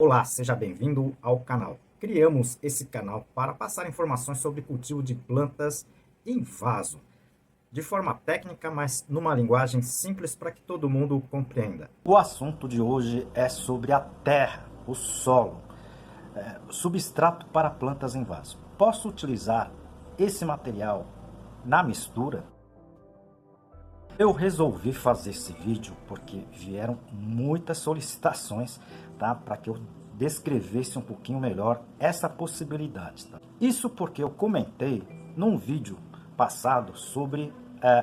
Olá, seja bem-vindo ao canal. Criamos esse canal para passar informações sobre cultivo de plantas em vaso, de forma técnica, mas numa linguagem simples para que todo mundo compreenda. O assunto de hoje é sobre a terra, o solo, substrato para plantas em vaso. Posso utilizar esse material na mistura? Eu resolvi fazer esse vídeo porque vieram muitas solicitações, tá, para que eu descrevesse um pouquinho melhor essa possibilidade. Tá? Isso porque eu comentei num vídeo passado sobre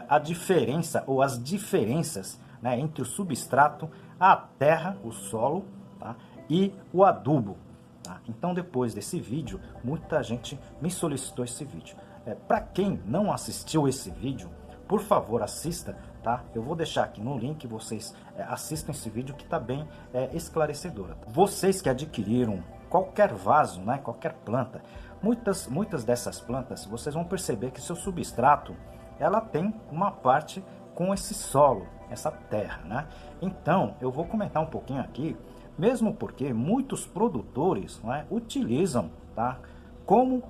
a diferença ou as diferenças, né, entre o substrato, a terra, o solo, tá, e o adubo. Tá? Então, depois desse vídeo, muita gente me solicitou esse vídeo. Para quem não assistiu esse vídeo, por favor, assista, tá? Eu vou deixar aqui no link, vocês assistam esse vídeo que está bem esclarecedor. Vocês que adquiriram qualquer vaso, né, qualquer planta, muitas dessas plantas, vocês vão perceber que seu substrato, ela tem uma parte com esse solo, essa terra, né? Então, eu vou comentar um pouquinho aqui, mesmo porque muitos produtores, né, utilizam, tá, como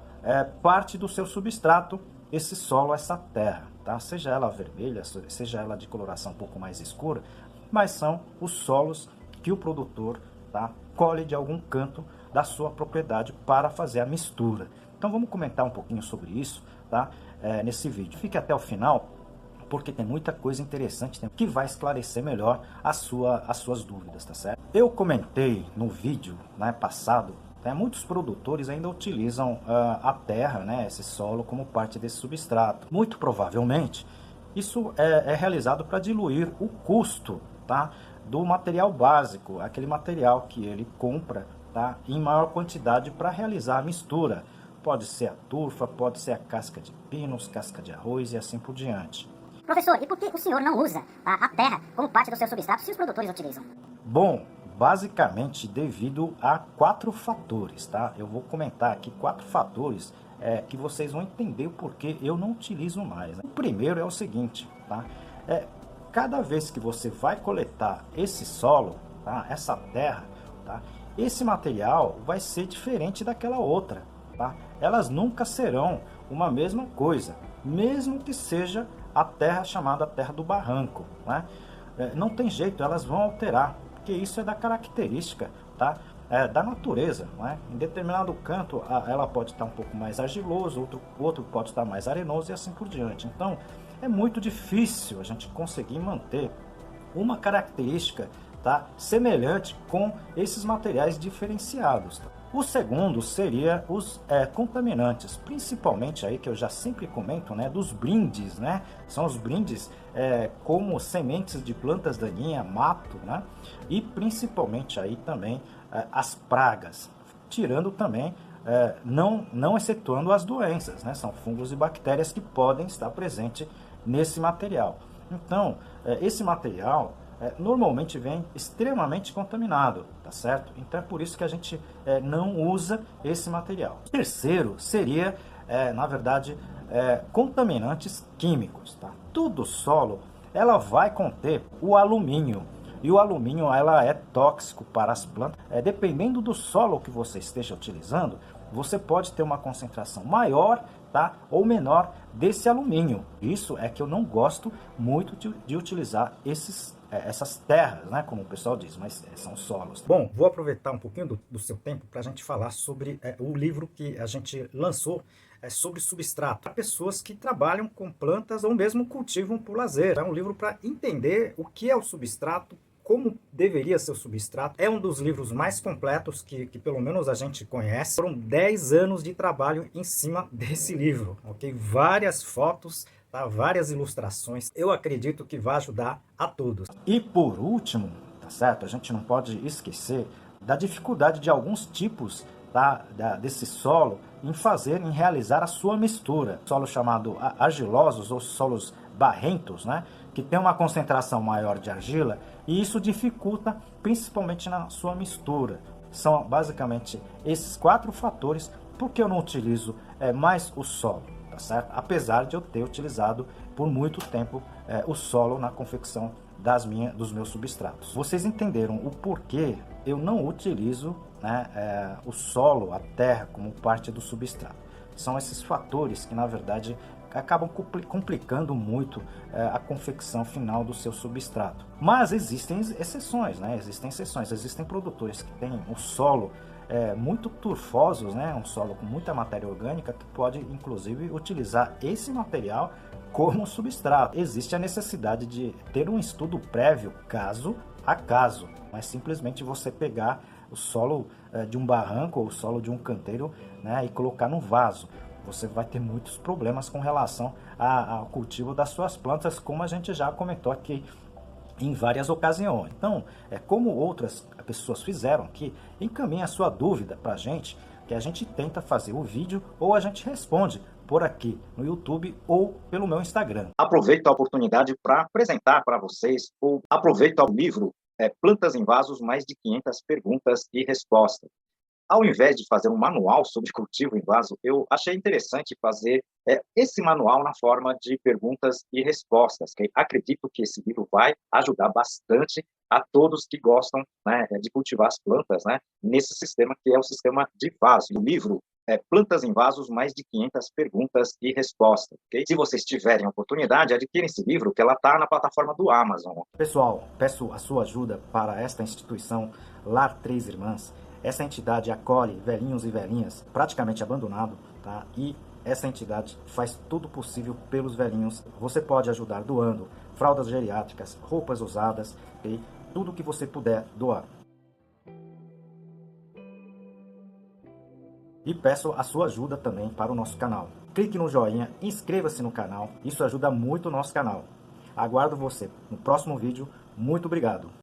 parte do seu substrato esse solo, essa terra, tá? Seja ela vermelha, seja ela de coloração um pouco mais escura, mas são os solos que o produtor, tá, colhe de algum canto da sua propriedade para fazer a mistura. Então vamos comentar um pouquinho sobre isso, tá? Nesse vídeo. Fique até o final, porque tem muita coisa interessante que vai esclarecer melhor as suas dúvidas, tá certo? Eu comentei no vídeo, né, passado, muitos produtores ainda utilizam a terra, né, esse solo, como parte desse substrato. Muito provavelmente, isso é realizado para diluir o custo, tá, do material básico, aquele material que ele compra, tá, em maior quantidade para realizar a mistura. Pode ser a turfa, pode ser a casca de pinos, casca de arroz e assim por diante. Professor, e por que o senhor não usa a terra como parte do seu substrato se os produtores utilizam? Bom, basicamente devido a 4 fatores, tá? Eu vou comentar aqui 4 fatores que vocês vão entender o porquê eu não utilizo mais. Né? O primeiro é o seguinte, tá? Cada vez que você vai coletar esse solo, tá? Essa terra, tá? Esse material vai ser diferente daquela outra, tá? Elas nunca serão uma mesma coisa, mesmo que seja a terra chamada terra do barranco, né? Não tem jeito, elas vão alterar, porque isso é da característica, tá, da natureza, né? Em determinado canto ela pode estar um pouco mais argiloso, outro pode estar mais arenoso e assim por diante. Então é muito difícil a gente conseguir manter uma característica, tá, semelhante com esses materiais diferenciados. Tá? O segundo seria os contaminantes, principalmente aí que eu já sempre comento, né, dos brindes, né? São os brindes como sementes de plantas daninhas, mato, né? E principalmente aí também as pragas, tirando também, não excetuando as doenças, né? São fungos e bactérias que podem estar presentes nesse material. Então, esse material normalmente vem extremamente contaminado, tá certo? Então é por isso que a gente não usa esse material. O terceiro seria, na verdade, contaminantes químicos, tá? Todo solo, ela vai conter o alumínio. E o alumínio, ela é tóxico para as plantas. Dependendo do solo que você esteja utilizando, você pode ter uma concentração maior, tá, ou menor desse alumínio. Isso é que eu não gosto muito de utilizar essas terras, né, como o pessoal diz, mas são solos. Bom, vou aproveitar um pouquinho do seu tempo para a gente falar sobre o livro que a gente lançou sobre substrato. Para pessoas que trabalham com plantas ou mesmo cultivam por lazer. É um livro para entender o que é o substrato, como deveria ser o substrato. É um dos livros mais completos que pelo menos a gente conhece. Foram 10 anos de trabalho em cima desse livro, ok? Várias fotos, tá? Várias ilustrações. Eu acredito que vai ajudar a todos. E por último, tá certo? A gente não pode esquecer da dificuldade de alguns tipos, tá, desse solo em realizar a sua mistura. Solo chamado argilosos ou solos barrentos, né, que tem uma concentração maior de argila, e isso dificulta principalmente na sua mistura. São basicamente esses 4 fatores porque eu não utilizo mais o solo, tá certo? Apesar de eu ter utilizado por muito tempo o solo na confecção dos meus substratos. Vocês entenderam o porquê eu não utilizo né, o solo, a terra, como parte do substrato. São esses fatores que, na verdade, acabam complicando muito a confecção final do seu substrato. Mas existem exceções, né? Existem exceções. Existem produtores que têm o solo muito turfosos, né? Um solo com muita matéria orgânica, que pode, inclusive, utilizar esse material como substrato. Existe a necessidade de ter um estudo prévio, caso a caso. Não é simplesmente você pegar o solo de um barranco ou o solo de um canteiro, né, e colocar no vaso. Você vai ter muitos problemas com relação ao cultivo das suas plantas, como a gente já comentou aqui em várias ocasiões. Então, como outras pessoas fizeram aqui, encaminhe a sua dúvida para a gente, que a gente tenta fazer o vídeo ou a gente responde por aqui no YouTube ou pelo meu Instagram. Aproveito a oportunidade para apresentar para vocês, ou aproveito o livro Plantas em Vasos, mais de 500 perguntas e respostas. Ao invés de fazer um manual sobre cultivo em vaso, eu achei interessante fazer esse manual na forma de perguntas e respostas, que acredito que esse livro vai ajudar bastante a todos que gostam, né, de cultivar as plantas, né, nesse sistema que é o sistema de vaso. O livro Plantas em Vasos, mais de 500 perguntas e respostas. Okay? Se vocês tiverem a oportunidade, adquirem esse livro, que ela está na plataforma do Amazon. Pessoal, peço a sua ajuda para esta instituição Lar Três Irmãs. Essa entidade acolhe velhinhos e velhinhas praticamente abandonados, tá? E essa entidade faz tudo possível pelos velhinhos. Você pode ajudar doando fraldas geriátricas, roupas usadas e tudo que você puder doar. E peço a sua ajuda também para o nosso canal. Clique no joinha, inscreva-se no canal, isso ajuda muito o nosso canal. Aguardo você no próximo vídeo. Muito obrigado!